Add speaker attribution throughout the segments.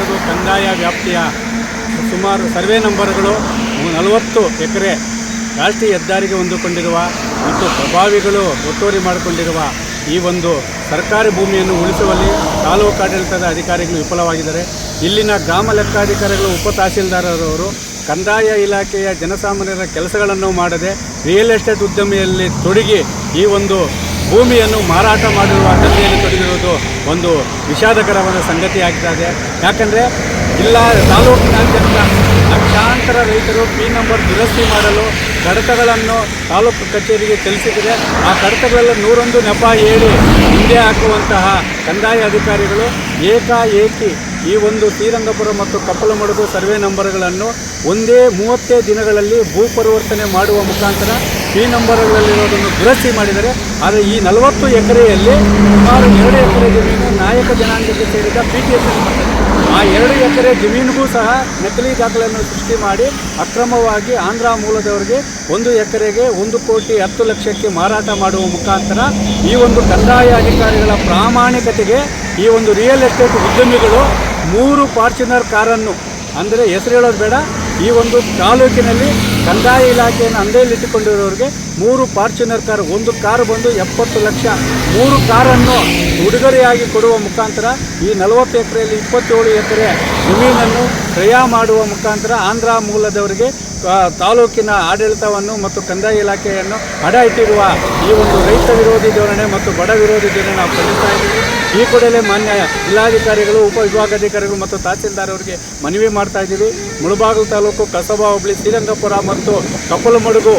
Speaker 1: ಆಗಿರ್ಬೋದು, ಕಂದಾಯ ವ್ಯಾಪ್ತಿಯ ಸುಮಾರು ಸರ್ವೆ ನಂಬರ್ಗಳು 40 ಎಕರೆ ರಾಷ್ಟ್ರೀಯ ಹೆದ್ದಾರಿಗೆ ಹೊಂದಿಕೊಂಡಿರುವ ಮತ್ತು ಪ್ರಭಾವಿಗಳು ಒತ್ತುವರಿ ಮಾಡಿಕೊಂಡಿರುವ ಈ ಒಂದು ಸರ್ಕಾರಿ ಭೂಮಿಯನ್ನು ಉಳಿಸುವಲ್ಲಿ ತಾಲೂಕು ಆಡಳಿತದ ಅಧಿಕಾರಿಗಳು ವಿಫಲವಾಗಿದ್ದಾರೆ. ಇಲ್ಲಿನ ಗ್ರಾಮ ಲೆಕ್ಕಾಧಿಕಾರಿಗಳು, ಉಪ ತಹಸೀಲ್ದಾರರವರು ಕಂದಾಯ ಇಲಾಖೆಯ ಜನಸಾಮಾನ್ಯರ ಕೆಲಸಗಳನ್ನು ಮಾಡದೆ ರಿಯಲ್ ಎಸ್ಟೇಟ್ ಉದ್ಯಮಿಯಲ್ಲಿ ತೊಡಗಿ ಈ ಒಂದು ಭೂಮಿಯನ್ನು ಮಾರಾಟ ಮಾಡಿರುವ ದಂಧೆಯಲ್ಲಿ ತೊಡಗಿರುವುದು ಒಂದು ವಿಷಾದಕರವಾದ ಸಂಗತಿಯಾಗಿದೆ. ಯಾಕಂದರೆ ತಾಲೂಕಿನಾದ್ಯಂತ ಲಕ್ಷಾಂತರ ರೈತರು ಪಿ ನಂಬರ್ ದುರಸ್ತಿ ಮಾಡಲು ಕಡತಗಳನ್ನು ತಾಲೂಕು ಕಚೇರಿಗೆ ಸಲ್ಲಿಸಿದರೆ ಆ ಕಡತಗಳೆಲ್ಲ 101 ನೆಪ ಹೇಳಿ ಹಿಂದೆ ಹಾಕುವಂತಹ ಕಂದಾಯ ಅಧಿಕಾರಿಗಳು ಏಕಾಏಕಿ ಈ ಒಂದು ಶ್ರೀರಂಗಪುರ ಮತ್ತು ಕಪ್ಪಲಮಡುಗು ಸರ್ವೆ ನಂಬರ್ಗಳನ್ನು ಒಂದೇ 30 ದಿನಗಳಲ್ಲಿ ಭೂ ಪರಿವರ್ತನೆ ಮಾಡುವ ಮುಖಾಂತರ ಪಿ ನಂಬರ್ಗಳಲ್ಲಿರೋದನ್ನು ದುರಸ್ತಿ ಮಾಡಿದರೆ. ಆದರೆ ಈ 40 ಎಕರೆಯಲ್ಲಿ ಸುಮಾರು 2 ಎಕರೆ ಜಮೀನು ನಾಯಕ ಜನಾಂಗಕ್ಕೆ ಸೇರಿದ PTS ಬರ್ತದೆ. ಆ 2 ಎಕರೆ ಜಮೀನಿಗೂ ಸಹ ನಕಲಿ ದಾಖಲೆಯನ್ನು ಸೃಷ್ಟಿ ಮಾಡಿ ಅಕ್ರಮವಾಗಿ ಆಂಧ್ರ ಮೂಲದವರಿಗೆ 1 ಎಕರೆಗೆ 1,10,00,000 ಮಾರಾಟ ಮಾಡುವ ಮುಖಾಂತರ ಈ ಒಂದು ಕಂದಾಯ ಅಧಿಕಾರಿಗಳ ಪ್ರಾಮಾಣಿಕತೆಗೆ ಈ ಒಂದು ರಿಯಲ್ ಎಸ್ಟೇಟ್ ಉದ್ಯಮಿಗಳು 3 ಫಾರ್ಚುನರ್ ಕಾರನ್ನು, ಅಂದರೆ ಹೆಸರು ಹೇಳೋದು ಬೇಡ, ಈ ಒಂದು ತಾಲೂಕಿನಲ್ಲಿ ಕಂದಾಯ ಇಲಾಖೆಯನ್ನು ಅಂಗೈಯಲ್ಲಿಟ್ಟುಕೊಂಡಿರೋರಿಗೆ 3 ಫಾರ್ಚುನರ್ ಕಾರ್, ಒಂದು ಕಾರು ಬಂದು 70 ಲಕ್ಷ, 3 ಕಾರನ್ನು ಉಡುಗೊರೆಯಾಗಿ ಕೊಡುವ ಮುಖಾಂತರ ಈ 40 ಎಕರೆಯಲ್ಲಿ 27 ಎಕರೆ ಜಮೀನನ್ನು ಕ್ರಯ ಮಾಡುವ ಮುಖಾಂತರ ಆಂಧ್ರ ಮೂಲದವರಿಗೆ ತಾಲೂಕಿನ ಆಡಳಿತವನ್ನು ಮತ್ತು ಕಂದಾಯ ಇಲಾಖೆಯನ್ನು ಅಡ ಇಟ್ಟಿರುವ ಈ ಒಂದು ರೈತ ವಿರೋಧಿ ಧೋರಣೆ ಮತ್ತು ಬಡ ವಿರೋಧಿ ಧೋರಣೆ ನಾವು ಖಂಡಿಸ್ತಾ ಇದ್ದೀವಿ. ಈ ಕೂಡಲೇ ಮಾನ್ಯ ಜಿಲ್ಲಾಧಿಕಾರಿಗಳು, ಉಪವಿಭಾಗಾಧಿಕಾರಿಗಳು ಮತ್ತು ತಹಸೀಲ್ದಾರ್ ಅವರಿಗೆ ಮನವಿ ಮಾಡ್ತಾ ಇದ್ದೀವಿ. ಮುಳಬಾಗಿಲು ತಾಲೂಕು ಕಸಬಾ ಹೋಬಳಿ ಶ್ರೀರಂಗಪುರ ಮತ್ತು ಕಪ್ಪಲಮಡುಗು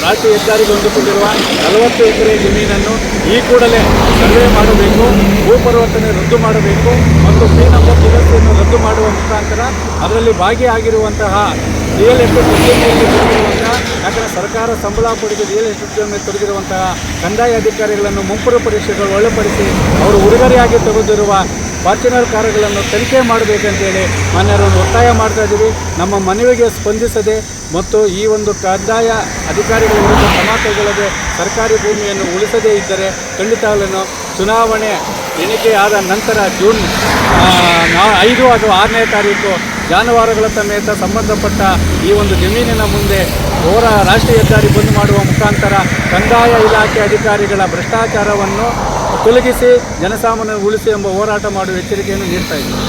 Speaker 1: ರಾಷ್ಟ್ರೀಯ ಹೆದ್ದಾರಿಗೆ ಹೊಂದಿಕೊಂಡಿರುವ 40 ಎಕರೆ ಜಮೀನನ್ನು ಈ ಕೂಡಲೇ ಸರ್ವೆ ಮಾಡಬೇಕು, ಭೂ ಪರಿವರ್ತನೆ ರದ್ದು ಮಾಡಬೇಕು ಮತ್ತು ಪಿ ನಂಬರ್ ದುರಸ್ತಿಯನ್ನು ರದ್ದು ಮಾಡುವ ಮುಖಾಂತರ ಅದರಲ್ಲಿ ಭಾಗಿಯಾಗಿರುವಂತಹ ರಿಯಲ್ ಎಸ್ಟೇಟ್ ಉದ್ಯಮಿಯಲ್ಲಿ ತೊಡಗಿರುವಂತಹ, ಯಾಕಂದರೆ ಸರ್ಕಾರ ಸಂಬಳ ಪಡೆದು ರಿಯಲ್ ಎಸ್ಟೇಟ್ ಉದ್ಯಮದಲ್ಲಿ ತೊಡಗಿರುವಂತಹ ಕಂದಾಯ ಅಧಿಕಾರಿಗಳನ್ನು ಮುಂಪೂರ್ವ ಪರೀಕ್ಷೆಗಳು ಒಳಪಡಿಸಿ ಅವರು ಉಡುಗೊರೆಯಾಗಿ ತೆಗೆದಿರುವ ಫಾರ್ಚುನರ್ ಕಾರುಗಳನ್ನು ತನಿಖೆ ಮಾಡಬೇಕಂತೇಳಿ ಮಾನ್ಯರನ್ನು ಒತ್ತಾಯ ಮಾಡ್ತಾ ಇದ್ದೀವಿ. ನಮ್ಮ ಮನವಿಗೆ ಸ್ಪಂದಿಸದೆ ಮತ್ತು ಈ ಒಂದು ಕಂದಾಯ ಅಧಿಕಾರಿಗಳ ವಿರುದ್ಧ ಕ್ರಮ ಕೈಗೊಳ್ಳದೆ ಸರ್ಕಾರಿ ಭೂಮಿಯನ್ನು ಉಳಿಸದೇ ಇದ್ದರೆ ಖಂಡಿತವಾಗಲೂ ಚುನಾವಣೆ ಎಣಿಕೆ ಆದ ನಂತರ ಜೂನ್ 5 ಅಥವಾ 6ನೇ ತಾರೀಕು ಜಾನುವಾರುಗಳ ಸಮೇತ ಸಂಬಂಧಪಟ್ಟ ಈ ಒಂದು ಜಮೀನಿನ ಮುಂದೆ ರಾಷ್ಟ್ರೀಯ ಹೆದ್ದಾರಿ ಬಂದ್ ಮಾಡುವ ಮುಖಾಂತರ ಕಂದಾಯ ಇಲಾಖೆ ಅಧಿಕಾರಿಗಳ ಭ್ರಷ್ಟಾಚಾರವನ್ನು ತೊಲಗಿಸಿ ಜನಸಾಮಾನ್ಯರು ಉಳಿಸಿ ಎಂಬ ಹೋರಾಟ ಮಾಡುವ ಎಚ್ಚರಿಕೆಯನ್ನು ನೀಡ್ತಾ ಇದ್ದೀವಿ.